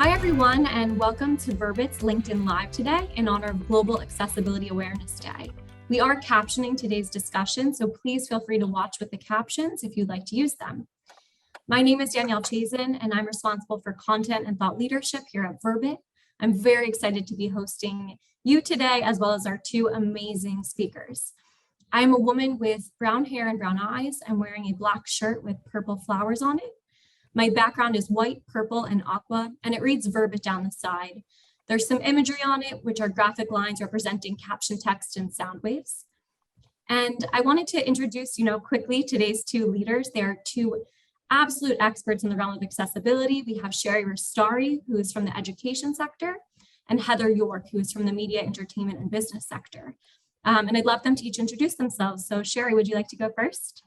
Hi, everyone, and welcome to Verbit's LinkedIn Live today in honor of Global Accessibility Awareness Day. We are captioning today's discussion, so please feel free to watch with the captions if you'd like to use them. My name is Danielle Chazen, and I'm responsible for content and thought leadership here at Verbit. I'm very excited to be hosting you today, as well as our two amazing speakers. I'm a woman with brown hair and brown eyes. I'm wearing a black shirt with purple flowers on it. My background is white, purple, and aqua, and it reads Verbit down the side. There's some imagery on it, which are graphic lines representing caption text and sound waves. And I wanted to introduce, quickly today's two leaders. They are two absolute experts in the realm of accessibility. We have Sherri Restauri, who is from the education sector, and Heather York, who is from the media, entertainment, and business sector. And I'd love them to each introduce themselves. So Sherri, would you like to go first?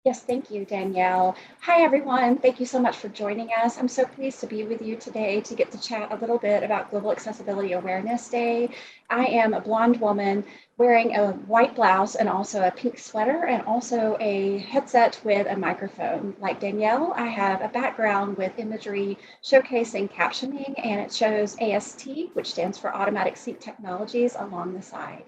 Yes, thank you, Danielle. Hi, everyone. Thank you so much for joining us. I'm so pleased to be with you today to get to chat a little bit about Global Accessibility Awareness Day. I am a blonde woman wearing a white blouse and also a pink sweater and also a headset with a microphone. Like Danielle, I have a background with imagery showcasing captioning, and it shows AST, which stands for Automatic Seat Technologies, along the side.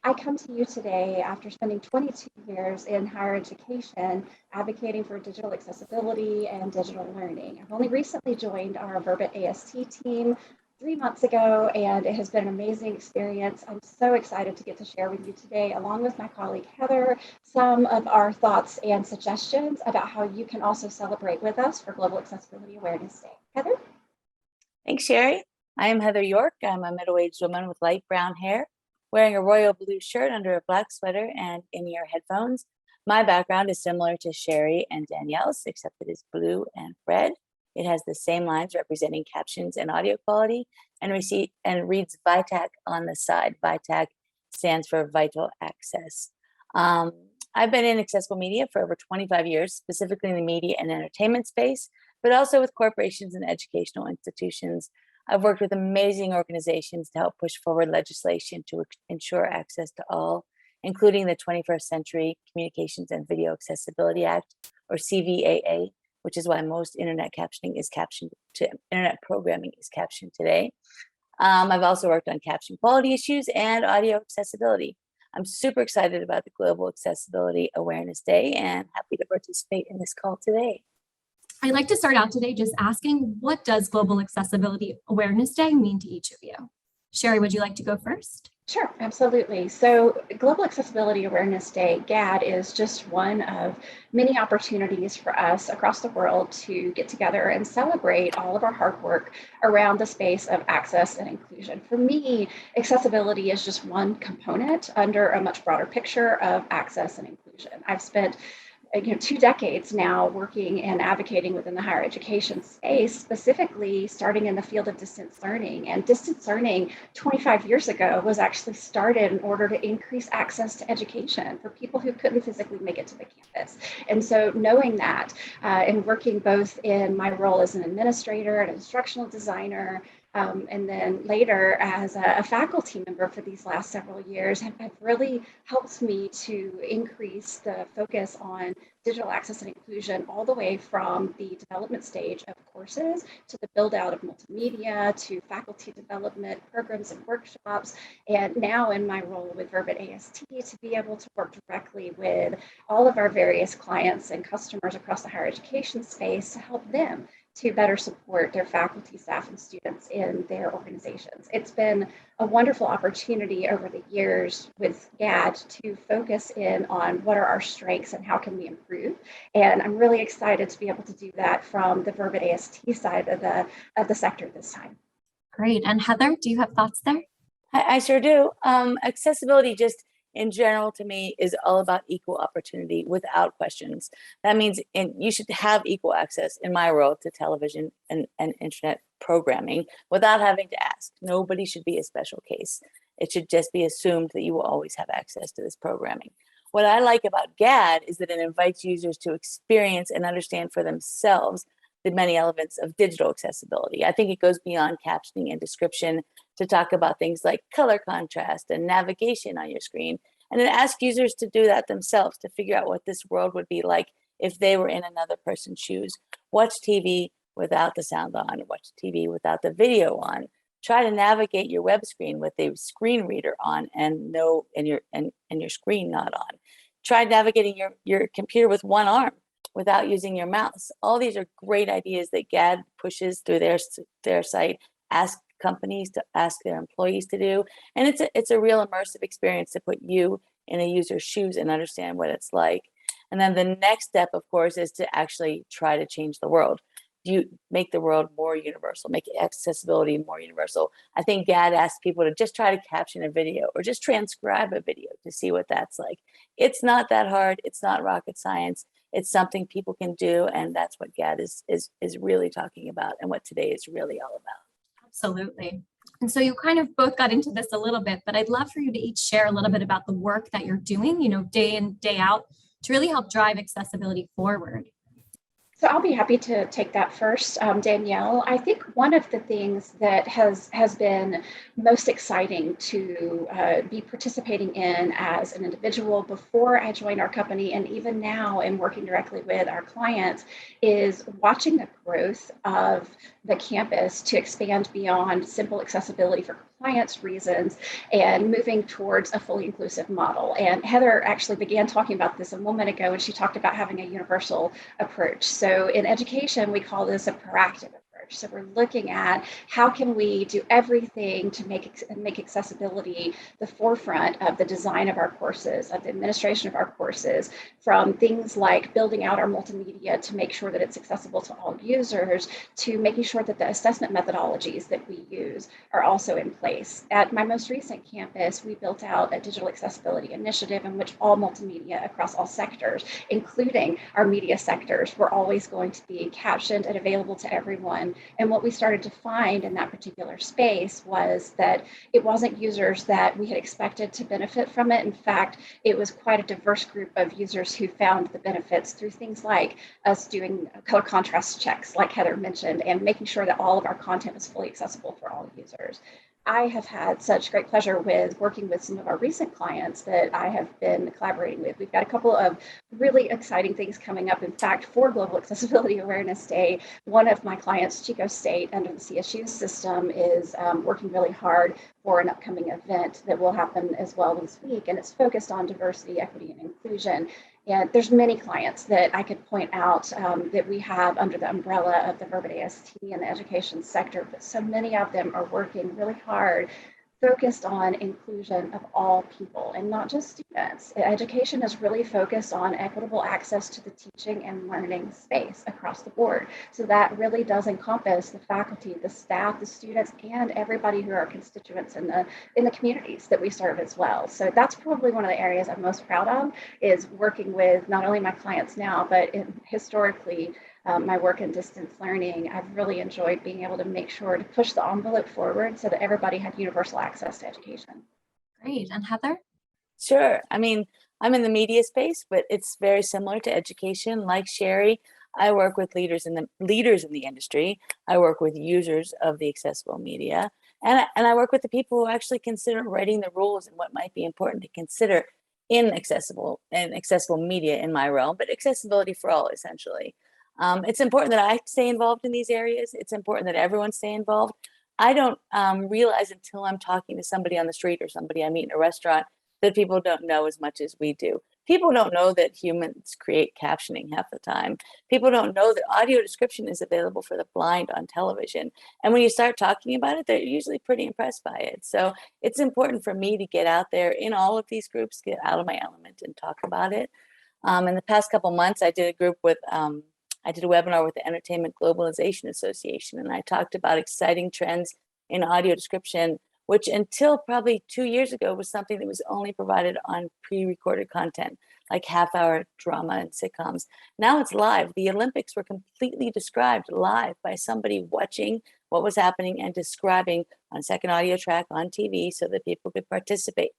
I come to you today after spending 22 years in higher education advocating for digital accessibility and digital learning. I've only recently joined our Verbit AST team 3 months ago, and it has been an amazing experience. I'm so excited to get to share with you today, along with my colleague Heather, some of our thoughts and suggestions about how you can also celebrate with us for Global Accessibility Awareness Day. Heather? Thanks, Sherri. I am Heather York. I'm a middle-aged woman with light brown hair, wearing a royal blue shirt under a black sweater and in-ear headphones. My background is similar to Sherri and Danielle's, except it is blue and red. It has the same lines representing captions and audio quality, and reads VITAC on the side. VITAC stands for Vital Access. I've been in accessible media for over 25 years, specifically in the media and entertainment space, but also with corporations and educational institutions. I've worked with amazing organizations to help push forward legislation to ensure access to all, including the 21st Century Communications and Video Accessibility Act, or CVAA, which is why most internet programming is captioned today. I've also worked on caption quality issues and audio accessibility. I'm super excited about the Global Accessibility Awareness Day and happy to participate in this call today. I'd like to start out today just asking, what does Global Accessibility Awareness Day mean to each of you? Sherri, would you like to go first? Sure, absolutely. So Global Accessibility Awareness Day, GAAD, is just one of many opportunities for us across the world to get together and celebrate all of our hard work around the space of access and inclusion. For me, accessibility is just one component under a much broader picture of access and inclusion. I've spent 2 decades now working and advocating within the higher education space, specifically starting in the field of distance learning. And distance learning 25 years ago was actually started in order to increase access to education for people who couldn't physically make it to the campus. And so knowing that and working both in my role as an administrator, an instructional designer, and then later as a faculty member for these last several years have really helped me to increase the focus on digital access and inclusion all the way from the development stage of courses to the build out of multimedia to faculty development programs and workshops, and now in my role with Verbit AST to be able to work directly with all of our various clients and customers across the higher education space to help them to better support their faculty, staff, and students in their organizations. It's been a wonderful opportunity over the years with GAAD to focus in on what are our strengths and how can we improve. And I'm really excited to be able to do that from the Verbit AST side of the sector this time. Great. And Heather, do you have thoughts there? I sure do. Accessibility just in general to me is all about equal opportunity without questions. That means you should have equal access, in my world, to television and internet programming without having to ask. Nobody should be a special case. It should just be assumed that you will always have access to this programming. What I like about GAAD is that it invites users to experience and understand for themselves the many elements of digital accessibility. I think it goes beyond captioning and description to talk about things like color contrast and navigation on your screen. And it asks users to do that themselves, to figure out what this world would be like if they were in another person's shoes. Watch TV without the sound on, watch TV without the video on, try to navigate your web screen with a screen reader on and your screen not on. Try navigating your computer with one arm without using your mouse. All these are great ideas that GAAD pushes through their site, ask companies to ask their employees to do. And it's a real immersive experience to put you in a user's shoes and understand what it's like. And then the next step, of course, is to actually try to change the world. You make the world more universal, make accessibility more universal. I think GAAD asks people to just try to caption a video or just transcribe a video to see what that's like. It's not that hard. It's not rocket science. It's something people can do. And that's what GAAD is really talking about and what today is really all about. Absolutely. And so you kind of both got into this a little bit, but I'd love for you to each share a little bit about the work that you're doing, day in, day out to really help drive accessibility forward. So I'll be happy to take that first, Danielle. I think one of the things that has been most exciting to be participating in as an individual before I joined our company, and even now in working directly with our clients, is watching the growth of the campus to expand beyond simple accessibility for compliance reasons and moving towards a fully inclusive model. And Heather actually began talking about this a moment ago when she talked about having a universal approach. So in education, we call this a proactive approach. So we're looking at how can we do everything to make accessibility the forefront of the design of our courses, of the administration of our courses, from things like building out our multimedia to make sure that it's accessible to all users, to making sure that the assessment methodologies that we use are also in place. At my most recent campus, we built out a digital accessibility initiative in which all multimedia across all sectors, including our media sectors, were always going to be captioned and available to everyone. And what we started to find in that particular space was that it wasn't users that we had expected to benefit from it. In fact, it was quite a diverse group of users who found the benefits through things like us doing color contrast checks, like Heather mentioned, and making sure that all of our content was fully accessible for all users. I have had such great pleasure with working with some of our recent clients that I have been collaborating with. We've got a couple of really exciting things coming up. In fact, for Global Accessibility Awareness Day, one of my clients, Chico State, under the CSU system, is working really hard for an upcoming event that will happen as well this week. And it's focused on diversity, equity, and inclusion. And there's many clients that I could point out that we have under the umbrella of the Verbit AST and the education sector, but so many of them are working really hard, focused on inclusion of all people and not just students. Education is really focused on equitable access to the teaching and learning space across the board. So that really does encompass the faculty, the staff, the students, and everybody who are constituents in the communities that we serve as well. So that's probably one of the areas I'm most proud of, is working with not only my clients now, but historically, my work in distance learning. I've really enjoyed being able to make sure to push the envelope forward so that everybody had universal access to education. Great. And Heather? Sure. I mean, I'm in the media space, but it's very similar to education. Like Sherri, I work with leaders in the industry. I work with users of the accessible media, and I work with the people who actually consider writing the rules and what might be important to consider in accessible media in my realm, but accessibility for all, essentially. It's important that I stay involved in these areas. It's important that everyone stay involved. I don't realize until I'm talking to somebody on the street or somebody I meet in a restaurant that people don't know as much as we do. People don't know that humans create captioning half the time. People don't know that audio description is available for the blind on television. And when you start talking about it, they're usually pretty impressed by it. So it's important for me to get out there in all of these groups, get out of my element and talk about it. In the past couple months, I did a webinar with the Entertainment Globalization Association, and I talked about exciting trends in audio description, which until probably 2 years ago was something that was only provided on pre-recorded content, like half-hour drama and sitcoms. Now it's live. The Olympics were completely described live by somebody watching what was happening and describing on second audio track on TV so that people could participate.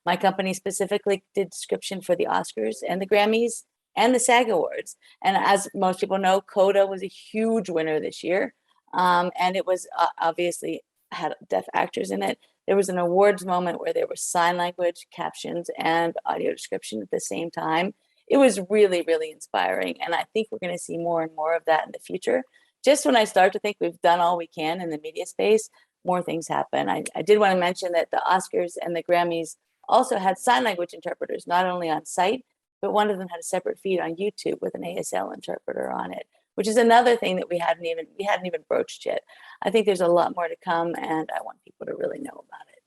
My company specifically did description for the Oscars and the Grammys and the SAG Awards. And as most people know, CODA was a huge winner this year. And it was obviously had deaf actors in it. There was an awards moment where there was sign language, captions, and audio description at the same time. It was really, really inspiring. And I think we're going to see more and more of that in the future just when I start to think we've done all we can in the media space, more things happen. I did want to mention that the Oscars and the Grammys also had sign language interpreters, not only on site, but one of them had a separate feed on YouTube with an ASL interpreter on it, which is another thing that we hadn't even broached yet. I think there's a lot more to come, and I want people to really know about it.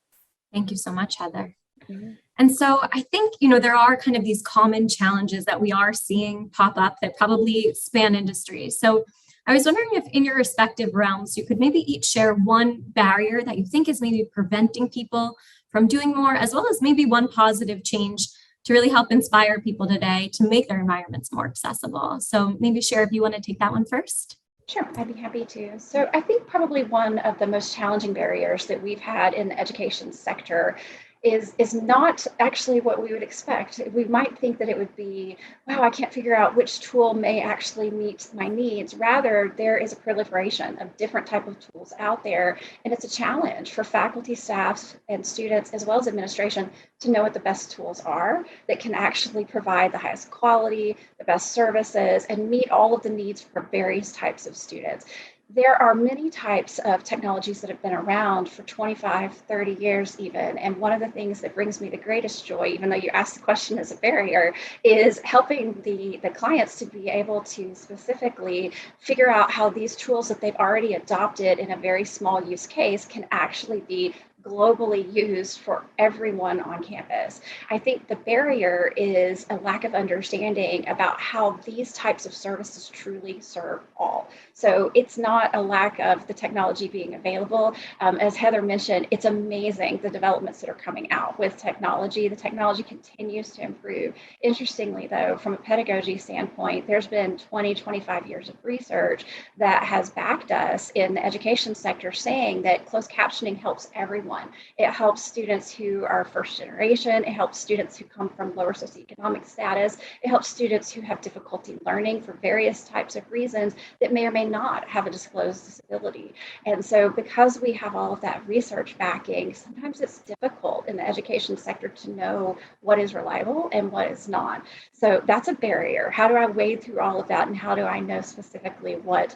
Thank you so much, Heather. Mm-hmm. And so I think, there are kind of these common challenges that we are seeing pop up that probably span industries. So I was wondering if in your respective realms, you could maybe each share one barrier that you think is maybe preventing people from doing more, as well as maybe one positive change to really help inspire people today to make their environments more accessible. So maybe Sherri, if you want to take that one first. Sure, I'd be happy to. So I think probably one of the most challenging barriers that we've had in the education sector is not actually what we would expect. We might think that it would be, wow, I can't figure out which tool may actually meet my needs. Rather, there is a proliferation of different type of tools out there, and it's a challenge for faculty, staff, and students, as well as administration, to know what the best tools are that can actually provide the highest quality, the best services, and meet all of the needs for various types of students. There are many types of technologies that have been around for 25, 30 years even. And one of the things that brings me the greatest joy, even though you asked the question as a barrier, is helping the clients to be able to specifically figure out how these tools that they've already adopted in a very small use case can actually be globally used for everyone on campus. I think the barrier is a lack of understanding about how these types of services truly serve all. So it's not a lack of the technology being available. As Heather mentioned, it's amazing the developments that are coming out with technology. The technology continues to improve. Interestingly, though, from a pedagogy standpoint, there's been 20, 25 years of research that has backed us in the education sector saying that closed captioning helps everyone. It helps students who are first generation. It helps students who come from lower socioeconomic status. It helps students who have difficulty learning for various types of reasons that may or may not have a disclosed disability. And so because we have all of that research backing, sometimes it's difficult in the education sector to know what is reliable and what is not. So that's a barrier. How do I wade through all of that, and how do I know specifically what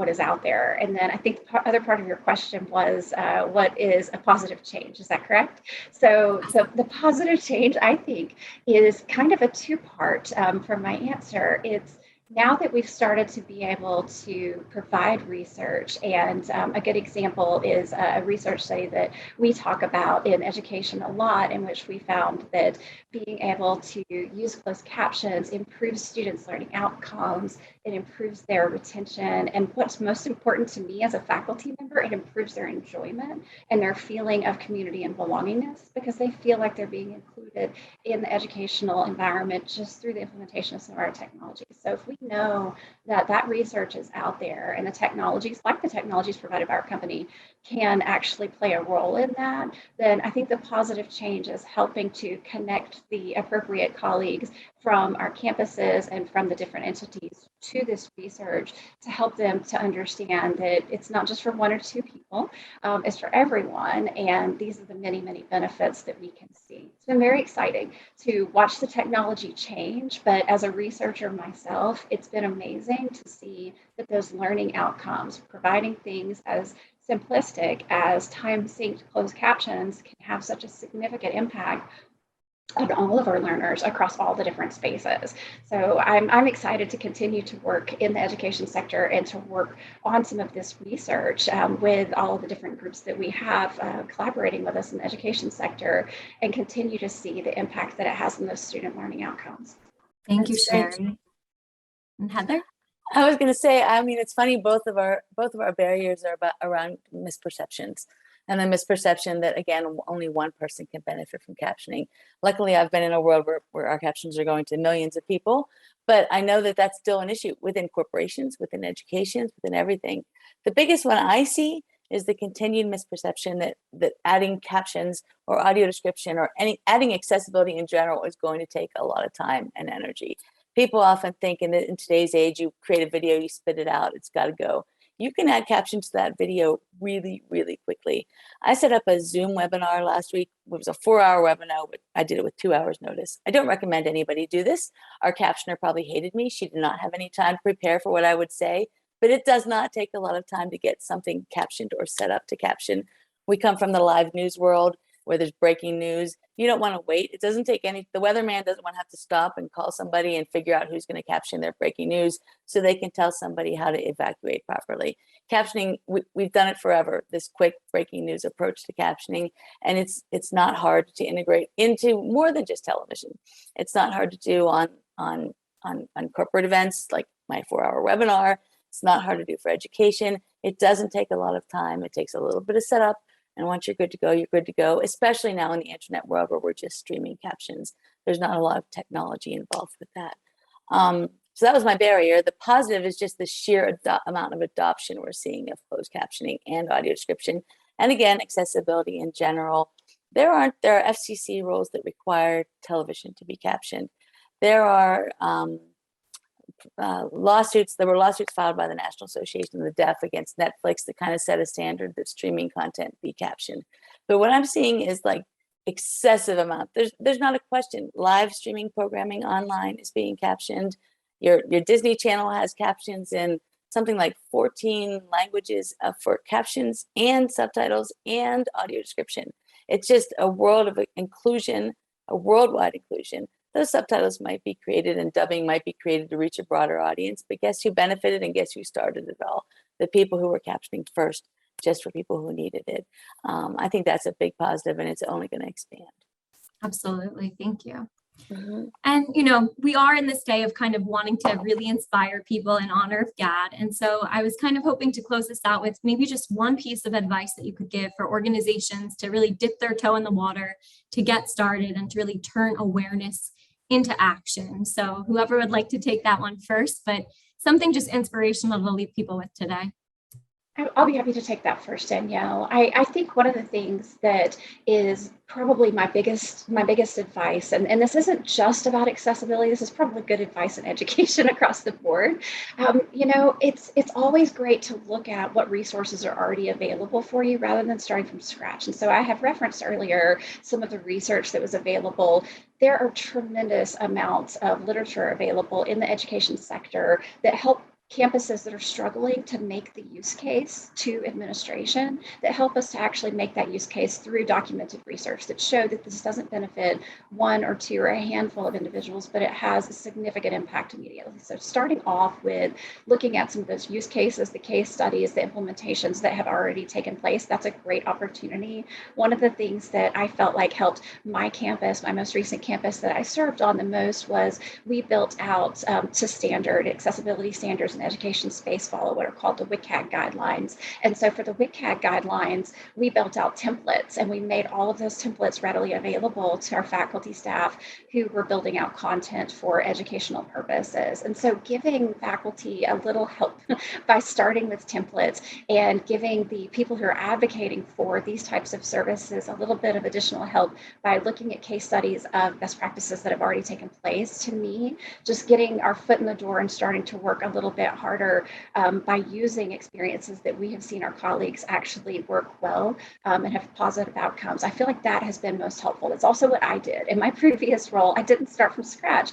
is out there? And then I think the other part of your question was what is a positive change? Is that correct? So the positive change, I think, is kind of a two-part for my answer. It's now that we've started to be able to provide research, and a good example is a research study that we talk about in education a lot, in which we found that being able to use closed captions improves students' learning outcomes, it improves their retention, and what's most important to me as a faculty member, it improves their enjoyment and their feeling of community and belongingness, because they feel like they're being included in the educational environment just through the implementation of some of our technologies. So if we know that that research is out there and the technologies, like the technologies provided by our company, can actually play a role in that, then I think the positive change is helping to connect the appropriate colleagues from our campuses and from the different entities to this research to help them to understand that it's not just for one or two people, it's for everyone. And these are the many, many benefits that we can see. It's been very exciting to watch the technology change, but as a researcher myself, it's been amazing to see that those learning outcomes, providing things as simplistic as time-synced closed captions, can have such a significant impact on all of our learners across all the different spaces. So I'm excited to continue to work in the education sector and to work on some of this research with all of the different groups that we have collaborating with us in the education sector, and continue to see the impact that it has on those student learning outcomes. Thank you, Sherri. And Heather? I was going to say, I mean, it's funny, both of our barriers are around misperceptions. And the misperception that, again, only one person can benefit from captioning. Luckily, I've been in a world where our captions are going to millions of people, but I know that that's still an issue within corporations, within education, within everything. The biggest one I see is the continued misperception that adding captions or audio description or adding accessibility in general is going to take a lot of time and energy. People often think in today's age, you create a video, you spit it out, it's got to go. You can add captions to that video really, really quickly. I set up a Zoom webinar last week. It was a 4-hour webinar, but I did it with 2 hours notice. I don't recommend anybody do this. Our captioner probably hated me. She did not have any time to prepare for what I would say. but it does not take a lot of time to get something captioned or set up to caption. We come from the live news world where there's breaking news. You don't want to wait. It doesn't take any, the weatherman doesn't want to have to stop and call somebody and figure out who's going to caption their breaking news so they can tell somebody how to evacuate properly. Captioning, we've done it forever, this quick breaking news approach to captioning, and it's not hard to integrate into more than just television. It's not hard to do on corporate events like my 4-hour webinar. It's not hard to do for education. It doesn't take a lot of time. It takes a little bit of setup. And once you're good to go, you're good to go, especially now in the internet world where we're just streaming captions. There's not a lot of technology involved with that. So that was my barrier. The positive is just the sheer amount of adoption we're seeing of closed captioning and audio description. And again, accessibility in general. There are FCC rules that require television to be captioned. There are lawsuits. There were lawsuits filed by the National Association of the Deaf against Netflix that kind of set a standard that streaming content be captioned. But what I'm seeing is like excessive amount. There's not a question. Live streaming programming online is being captioned. Your Disney Channel has captions in something like 14 languages for captions and subtitles and audio description. It's just a world of inclusion, a worldwide inclusion. Those subtitles might be created and dubbing might be created to reach a broader audience, but guess who benefited and guess who started it all? The people who were captioning first, just for people who needed it. I think that's a big positive, and it's only going to expand. Absolutely. Thank you. Mm-hmm. And, you know, we are in this day of kind of wanting to really inspire people in honor of GAAD. And so I was kind of hoping to close this out with maybe just one piece of advice that you could give for organizations to really dip their toe in the water, to get started, and to really turn awareness into action. So whoever would like to take that one first, but something just inspirational to leave people with today. I'll be happy to take that first, Danielle. I think one of the things that is probably my biggest advice, and this isn't just about accessibility, this is probably good advice in education across the board. You know, it's always great to look at what resources are already available for you rather than starting from scratch. And so I have referenced earlier some of the research that was available. There are tremendous amounts of literature available in the education sector that help campuses that are struggling to make the use case to administration, that help us to actually make that use case through documented research that show that this doesn't benefit one or two or a handful of individuals, but it has a significant impact immediately. So starting off with looking at some of those use cases, the case studies, the implementations that have already taken place, that's a great opportunity. One of the things that I felt like helped my campus, my most recent campus that I served on the most, was we built out to standard accessibility standards in education space follow what are called the VITAC guidelines. And so for the VITAC guidelines, we built out templates, and we made all of those templates readily available to our faculty staff who were building out content for educational purposes. And so giving faculty a little help by starting with templates and giving the people who are advocating for these types of services a little bit of additional help by looking at case studies of best practices that have already taken place, to me, just getting our foot in the door and starting to work a little bit harder by using experiences that we have seen our colleagues actually work well and have positive outcomes. I feel like that has been most helpful. It's also what I did in my previous role. I didn't start from scratch.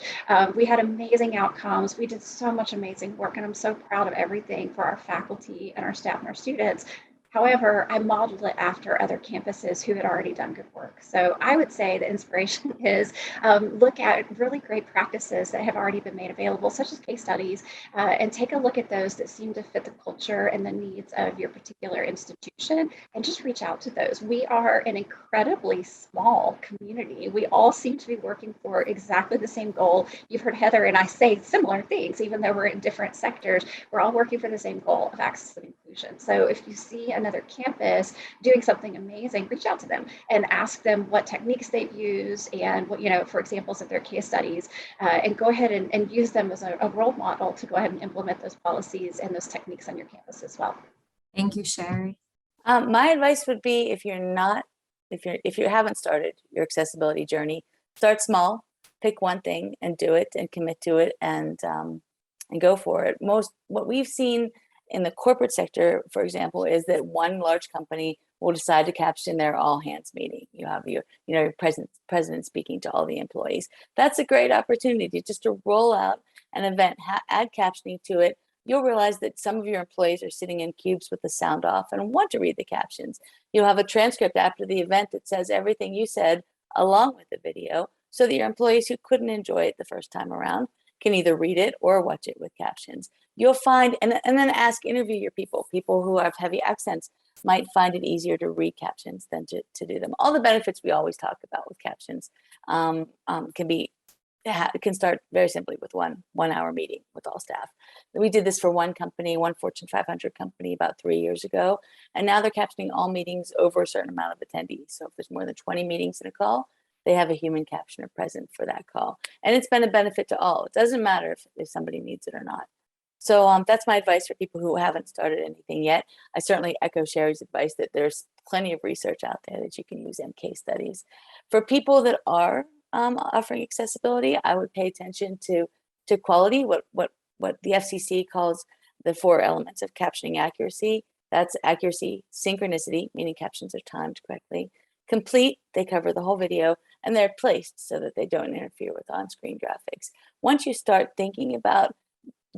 We had amazing outcomes. We did so much amazing work, and I'm so proud of everything for our faculty and our staff and our students. However, I modeled it after other campuses who had already done good work. So I would say the inspiration is look at really great practices that have already been made available, such as case studies, and take a look at those that seem to fit the culture and the needs of your particular institution, and just reach out to those. We are an incredibly small community. We all seem to be working for exactly the same goal. You've heard Heather and I say similar things, even though we're in different sectors. We're all working for the same goal of access and inclusion. So if you see another campus doing something amazing, reach out to them and ask them what techniques they've used and what, you know, for examples of their case studies, and go ahead and use them as a role model to go ahead and implement those policies and those techniques on your campus as well. Thank you, Sherri. My advice would be, if you haven't started your accessibility journey, start small, pick one thing and do it and commit to it, and go for it. What we've seen in the corporate sector, for example, is that one large company will decide to caption their all hands meeting. You have your president speaking to all the employees. That's a great opportunity just to roll out an event, add captioning to it, you'll realize that some of your employees are sitting in cubes with the sound off and want to read the captions. You'll have a transcript after the event that says everything you said along with the video, so that your employees who couldn't enjoy it the first time around can either read it or watch it with captions. You'll find, and then interview your people. People who have heavy accents might find it easier to read captions than to do them. All the benefits we always talk about with captions can start very simply with one hour meeting with all staff. We did this for one company, one Fortune 500 company about 3 years ago, and now they're captioning all meetings over a certain amount of attendees. So if there's more than 20 meetings in a call, they have a human captioner present for that call. And it's been a benefit to all. It doesn't matter if somebody needs it or not. So that's my advice for people who haven't started anything yet. I certainly echo Sherri's advice that there's plenty of research out there that you can use in case studies. For people that are offering accessibility, I would pay attention to quality, what the FCC calls the 4 elements of captioning accuracy. That's accuracy, synchronicity, meaning captions are timed correctly, complete, they cover the whole video, and they're placed so that they don't interfere with on-screen graphics. Once you start thinking about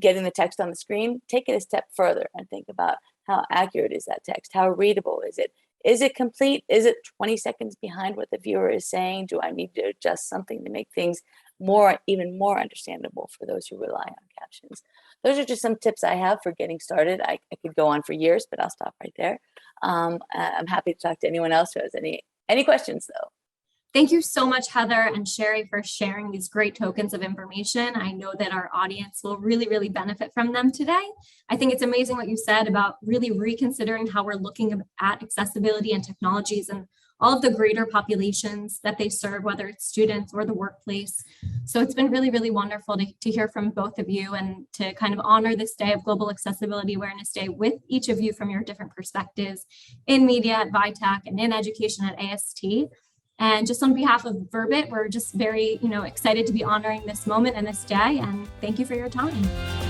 getting the text on the screen, take it a step further and think about how accurate is that text? How readable is it? Is it complete? Is it 20 seconds behind what the viewer is saying? Do I need to adjust something to make things even more understandable for those who rely on captions? Those are just some tips I have for getting started. I could go on for years, but I'll stop right there. I'm happy to talk to anyone else who has any questions though. Thank you so much, Heather and Sherri, for sharing these great tokens of information. I know that our audience will really, really benefit from them today. I think it's amazing what you said about really reconsidering how we're looking at accessibility and technologies and all of the greater populations that they serve, whether it's students or the workplace. So it's been really, really wonderful to hear from both of you and to kind of honor this day of Global Accessibility Awareness Day with each of you from your different perspectives in media at VITAC and in education at AST. And just on behalf of Verbit, we're just very, excited to be honoring this moment and this day. And thank you for your time.